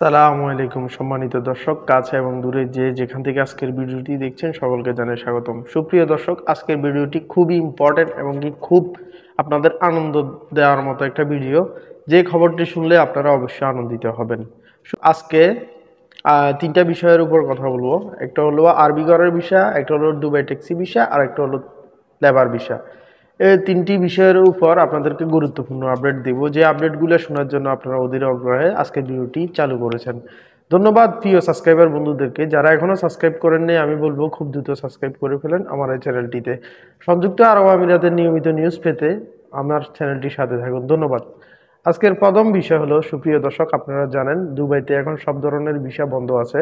আসসালামু আলাইকুম সম্মানিত দর্শক, কাছে এবং দূরে যে যেখান থেকে আজকের ভিডিওটি দেখছেন সকলকে জানাই স্বাগতম। সুপ্রিয় দর্শক, আজকের ভিডিওটি খুবই ইম্পর্টেন্ট এবং কি খুব আপনাদের আনন্দ দেওয়ার মতো একটা ভিডিও। যে খবরটি শুনলে আপনারা অবশ্যই আনন্দিত হবেন। আজকে তিনটা বিষয়ের উপর কথা বলবো। একটা হলো আরবি ঘরের বিষয়, একটা হলো দুবাই ট্যাক্সি বিষয়, আর একটা হলো লেবার বিষয়। এই তিনটি বিষয়ের উপর আপনাদেরকে গুরুত্বপূর্ণ আপডেট দিব, যে আপডেটগুলো শোনার জন্য আপনারা অধীর আগ্রহে আজকের ভিডিওটি চালু করেছেন। ধন্যবাদ প্রিয় সাবস্ক্রাইবার বন্ধুদেরকে। যারা এখনও সাবস্ক্রাইব করেননি, আমি বলবো খুব দ্রুত সাবস্ক্রাইব করে ফেলেন আমার এই চ্যানেলটিতে। সংযুক্ত আরব আমিরাতের নিয়মিত নিউজ পেতে আমার চ্যানেলটির সাথে থাকুন। ধন্যবাদ। আজকের প্রথম বিষয় হলো, সুপ্রিয় দর্শক, আপনারা জানেন দুবাইতে এখন সব ধরনের ভিসা বন্ধ আছে।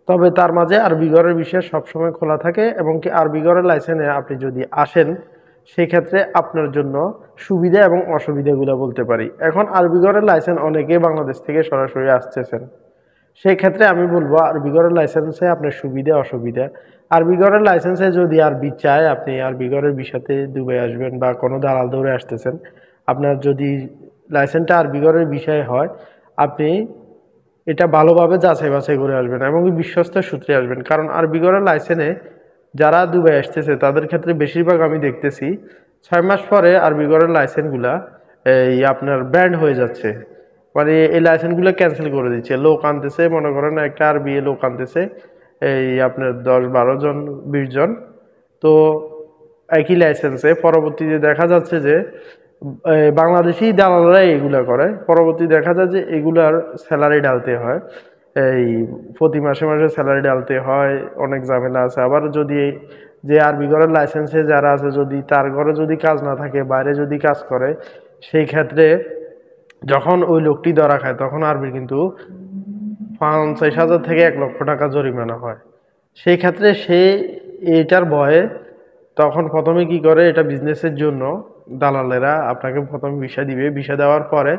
তবে তার মাঝে আরবি ঘরের ভিসা সবসময় খোলা থাকে, এবং কি আরবি ঘরের লাইসেন্সে আপনি যদি আসেন সেক্ষেত্রে আপনার জন্য সুবিধা এবং অসুবিধাগুলো বলতে পারি। এখন আরবি ঘরের লাইসেন্স অনেকে বাংলাদেশ থেকে সরাসরি আসতেছেন, সেই ক্ষেত্রে আমি বলবো আরবি ঘরের লাইসেন্সে আপনার সুবিধা অসুবিধা। আরবি ঘরের লাইসেন্সে যদি আরবি চায়, আপনি আরবি ঘরের বিষয়তে দুবাই আসবেন বা কোনো দালাল দৌড়ে আসতেছেন, আপনার যদি লাইসেন্সটা আরবি ঘরের বিষয় হয়, আপনি এটা ভালোভাবে যাচাই বাছাই করে আসবেন এবং বিশ্বস্ত সূত্রে আসবেন। কারণ আরবি ঘরের লাইসেন্সে যারা দুবাই আসতেছে তাদের ক্ষেত্রে বেশিরভাগ আমি দেখতেছি 6 মাস পরে আরবি ঘরের লাইসেন্সগুলা আপনার ব্যান্ড হয়ে যাচ্ছে। মানে এই লাইসেন্সগুলো ক্যান্সেল করে দিচ্ছে। লোক আনতেছে, মনে করেন একটা আরবি লোক আনতেছে আপনার 10-12 জন 20 জন, তো একই লাইসেন্সে পরবর্তীতে দেখা যাচ্ছে যে বাংলাদেশি দালালরা এগুলা করে। পরবর্তী দেখা যায় যে এগুলার স্যালারি ডালতে হয়, এই প্রতি মাসে মাসে স্যালারি ডালতে হয়, অনেক ঝামেলা আছে। আবার যদি যে আরবি ঘরের লাইসেন্সে যারা আছে, যদি তার ঘরে যদি কাজ না থাকে, বাইরে যদি কাজ করে, সেই ক্ষেত্রে যখন ওই লোকটি ধরা খায় তখন আরবির কিন্তু 50,000 থেকে 1,00,000 টাকা জরিমানা হয়। সেই ক্ষেত্রে সে এটার ভয়ে তখন প্রথমে কি করে, এটা বিজনেসের জন্য দালালেরা আপনাকে প্রথমে ভিসা দিবে। ভিসা দেওয়ার পরে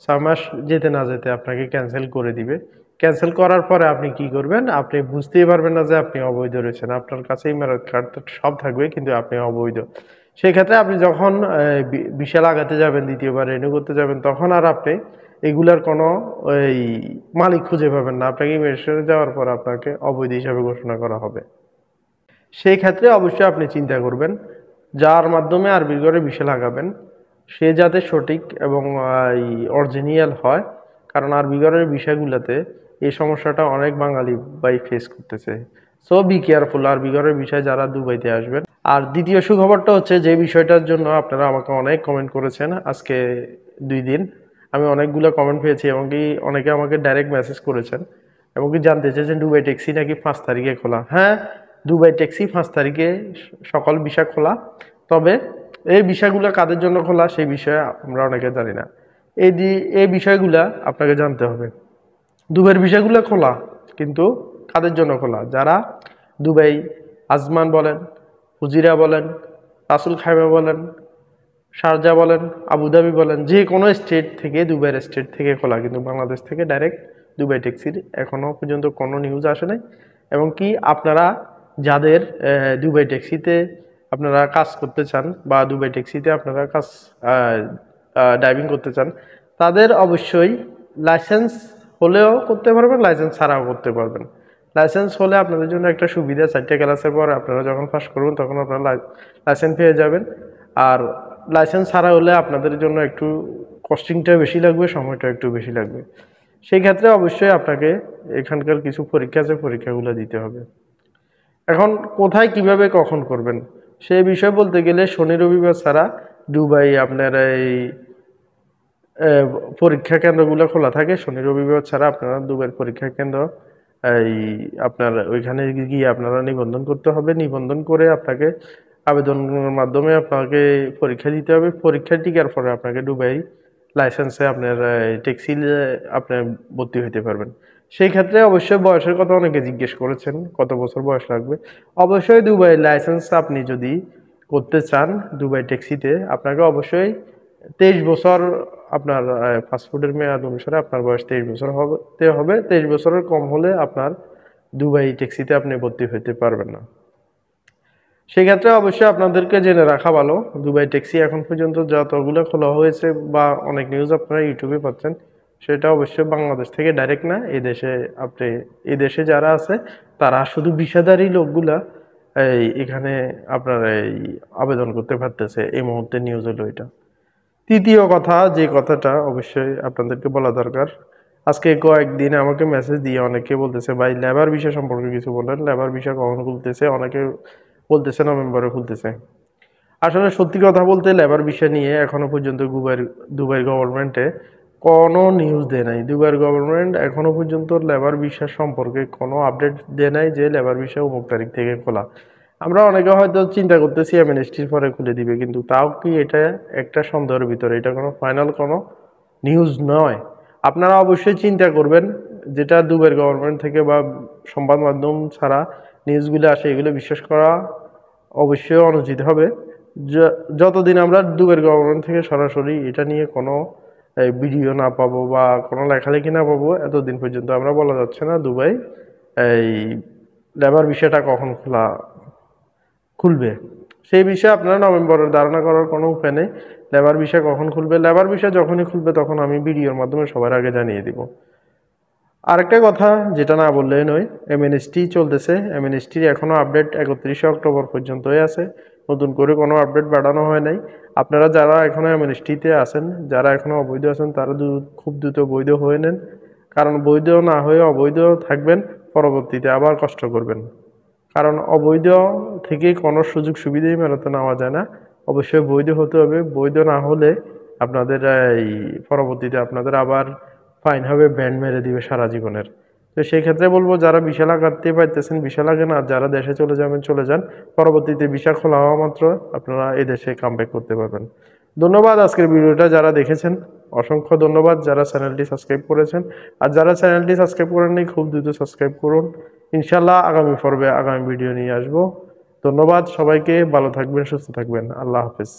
6 মাস যেতে না যেতে আপনাকে ক্যান্সেল করে দিবে। ক্যান্সেল করার পরে আপনি কি করবেন, আপনি বুঝতেই পারবেন না যে আপনি অবৈধ রয়েছেন। আপনার কাছে ইমারত কার্ড সব থাকবে, কিন্তু আপনি অবৈধ। সেই ক্ষেত্রে আপনি যখন ভিসা লাগাতে যাবেন, দ্বিতীয়বার রিনিউ করতে যাবেন, তখন আর আপনি এগুলার কোনো ওই মালিক খুঁজে পাবেন না। আপনাকে ইমিগ্রেশনে যাওয়ার পর আপনাকে অবৈধ হিসাবে ঘোষণা করা হবে। সেই ক্ষেত্রে অবশ্যই আপনি চিন্তা করবেন যার মাধ্যমে আরবি ঘরে ভিসা লাগাবেন সে যাতে সঠিক এবং অরিজিনাল হয়। কারণ আরবি ঘরের বিষয়গুলোতে এই সমস্যাটা অনেক বাঙালি ভাই ফেস করতেছে। সো বি কেয়ারফুল আরবি ঘরের বিষয় যারা দুবাইতে আসবেন। আর দ্বিতীয় সুখবরটা হচ্ছে, যে বিষয়টার জন্য আপনারা আমাকে অনেক কমেন্ট করেছেন আজকে 2 দিন, আমি অনেকগুলো কমেন্ট পেয়েছি এবং কি অনেকে আমাকে ডাইরেক্ট মেসেজ করেছেন এবং কি জানতে চেয়েছেন দুবাই ট্যাক্সি নাকি 5 তারিখে খোলা। হ্যাঁ, দুবাই ট্যাক্সি 5 তারিখে সকল ভিসা খোলা। তবে এই বিষয়গুলো কাদের জন্য খোলা সেই বিষয়ে আমরা অনেকে জানি না। এই বিষয়গুলা আপনাকে জানতে হবে। দুবাইয়ের ভিসাগুলো খোলা, কিন্তু কাদের জন্য খোলা? যারা দুবাই আজমান বলেন, হুজিরা বলেন, রাসুল খাইমা বলেন, শারজা বলেন, আবুধাবি বলেন, যে কোনো স্টেট থেকে, দুবাইয়ের স্টেট থেকে খোলা। কিন্তু বাংলাদেশ থেকে ডাইরেক্ট দুবাই ট্যাক্সির এখনও পর্যন্ত কোনো নিউজ আসে নাই। এবং কি আপনারা যাদের দুবাই ট্যাক্সিতে আপনারা কাজ করতে চান বা দুবাই ট্যাক্সিতে আপনারা কাজ ড্রাইভিং করতে চান, তাদের অবশ্যই লাইসেন্স হলেও করতে পারবেন, লাইসেন্স ছাড়াও করতে পারবেন। লাইসেন্স হলে আপনাদের জন্য একটা সুবিধা, 4টে ক্লাসের পর আপনারা যখন পাস করবেন তখন আপনারা লাইসেন্স পেয়ে যাবেন। আর লাইসেন্স ছাড়া হলে আপনাদের জন্য একটু কস্টিংটা বেশি লাগবে, সময়টা একটু বেশি লাগবে। সেই ক্ষেত্রে অবশ্যই আপনাকে এখানকার কিছু পরীক্ষা আছে, পরীক্ষাগুলো দিতে হবে। এখন কোথায়, কিভাবে, কখন করবেন সেই বিষয় বলতে গেলে শনি রবিবার ছাড়া দুবাই আপনার এই পরীক্ষা কেন্দ্রগুলো খোলা থাকে। শনি রবিবার ছাড়া আপনারা দুবাইয়ের পরীক্ষা কেন্দ্র এই আপনার ওইখানে গিয়ে আপনারা নিবন্ধন করতে হবে। নিবন্ধন করে আপনাকে আবেদনের মাধ্যমে আপনাকে পরীক্ষা দিতে হবে। পরীক্ষা টিকার পরে আপনাকে দুবাই লাইসেন্সে আপনার ট্যাক্সি আপনার ভর্তি হতে পারবেন। সেই ক্ষেত্রে অবশ্যই বয়সের কথা অনেকে জিজ্ঞেস করেছেন, কত বছর বয়স লাগবে। অবশ্যই দুবাই লাইসেন্স আপনি যদি করতে চান দুবাই ট্যাক্সিতে, আপনাকে অবশ্যই 23 বছর আপনার পাসপোর্টের মেয়াদ অনুসারে আপনার বয়স 23 বছর হতে হবে। 23 বছরের কম হলে আপনার দুবাই ট্যাক্সিতে আপনি ভর্তি হতে পারবেন না। সেক্ষেত্রে অবশ্যই আপনাদেরকে জেনে রাখা ভালো, দুবাই ট্যাক্সি এখন পর্যন্ত যতগুলো খোলা হয়েছে বা অনেক নিউজ আপনারা ইউটিউবে পাচ্ছেন, সেটা অবশ্যই বাংলাদেশ থেকে ডাইরেক্ট না, এই দেশে আপনি এই দেশে যারা আছে তারা শুধু ভিসাধারী লোকগুলা এখানে আপনার আবেদন করতে পারতেছে। এই মুহূর্তে নিউজ হলো এটা। তৃতীয় কথা, যে কথাটা অবশ্যই আপনাদেরকে বলা দরকার, আজকে কয়েকদিন আমাকে মেসেজ দিয়ে অনেকে বলতেছে ভাই লেবার ভিসা সম্পর্কে কিছু বলেন, লেবার ভিসা কখন খুলতেছে, অনেকে বলতেছে নভেম্বরে খুলতেছে। আসলে সত্যি কথা বলতে লেবার ভিসা নিয়ে এখনো পর্যন্ত দুবাই গভর্নমেন্টে কোনো নিউজ দেয় নাই। দুবাই গভর্নমেন্ট এখনো পর্যন্ত লেবার ভিসা সম্পর্কে কোনো আপডেট দেয় নাই যে লেবার ভিসা অমুক তারিখ থেকে খোলা। আমরা অনেকে হয়তো চিন্তা করতেছি এমএনএসটির পরে খুলে দিবে, কিন্তু তাও কি এটা একটা সন্দেহের ভিতরে, এটা কোনো ফাইনাল কোনো নিউজ নয়। আপনারা অবশ্যই চিন্তা করবেন, যেটা দুবাই গভর্নমেন্ট থেকে বা সংবাদ মাধ্যম ছাড়া নিউজগুলো আসে এগুলো বিশ্বাস করা অবশ্যই অনুচিত হবে। যতদিন আমরা দুবাই গভর্নমেন্ট থেকে সরাসরি এটা নিয়ে কোনো ভিডিও না পাবো বা কোনো লেখালেখি না পাবো, এতদিন পর্যন্ত আমরা বলা যাচ্ছে না দুবাই এই লেবার বিষয়টা কখন খুলবে। সেই বিষয়ে আপনারা নভেম্বরের ধারণা করার কোনো উপায় নেই। লেবার বিষয় কখন খুলবে, লেবার বিষয় যখনই খুলবে তখন আমি ভিডিওর মাধ্যমে সবার আগে জানিয়ে দিব। আরেকটা কথা যেটা না বললেই নয়, এমএনএসটি চলতেছে। এমএনএসটির এখনও আপডেট 31শে অক্টোবর পর্যন্তই আছে, নতুন করে কোনো আপডেট বাড়ানো হয় নাই। আপনারা যারা এখনও এমএনএসটিতে আছেন, যারা এখনও অবৈধ আছেন, তারা খুব দ্রুত বৈধ হয়ে নেন। কারণ বৈধ না হয়ে অবৈধ থাকবেন, পরবর্তীতে আবার কষ্ট করবেন। কারণ অবৈধ থেকে কোনো সুযোগ সুবিধাই মেলাতে নেওয়া যায় না, অবশ্যই বৈধ হতে হবে। বৈধ না হলে আপনাদের এই পরবর্তীতে আপনাদের আবার ফাইন হবে, ব্যান্ড মেরে দিবে সারা জীবনের। তো সেই ক্ষেত্রে বলবো, যারা ভিসা লাগাতে পারতেছেন ভিসা লাগেন, আর যারা দেশে চলে যাবেন চলে যান। পরবর্তীতে ভিসা খোলা হওয়া মাত্র আপনারা এই দেশে কামব্যাক করতে পারবেন। ধন্যবাদ আজকের ভিডিওটা যারা দেখেছেন, অসংখ্য ধন্যবাদ। যারা চ্যানেলটি সাবস্ক্রাইব করেছেন, আর যারা চ্যানেলটি সাবস্ক্রাইব করেননি খুব দ্রুত সাবস্ক্রাইব করুন। ইনশাল্লাহ আগামী পর্বে আগামী ভিডিও নিয়ে আসবো। ধন্যবাদ সবাইকে, ভালো থাকবেন, সুস্থ থাকবেন, আল্লাহ হাফেজ।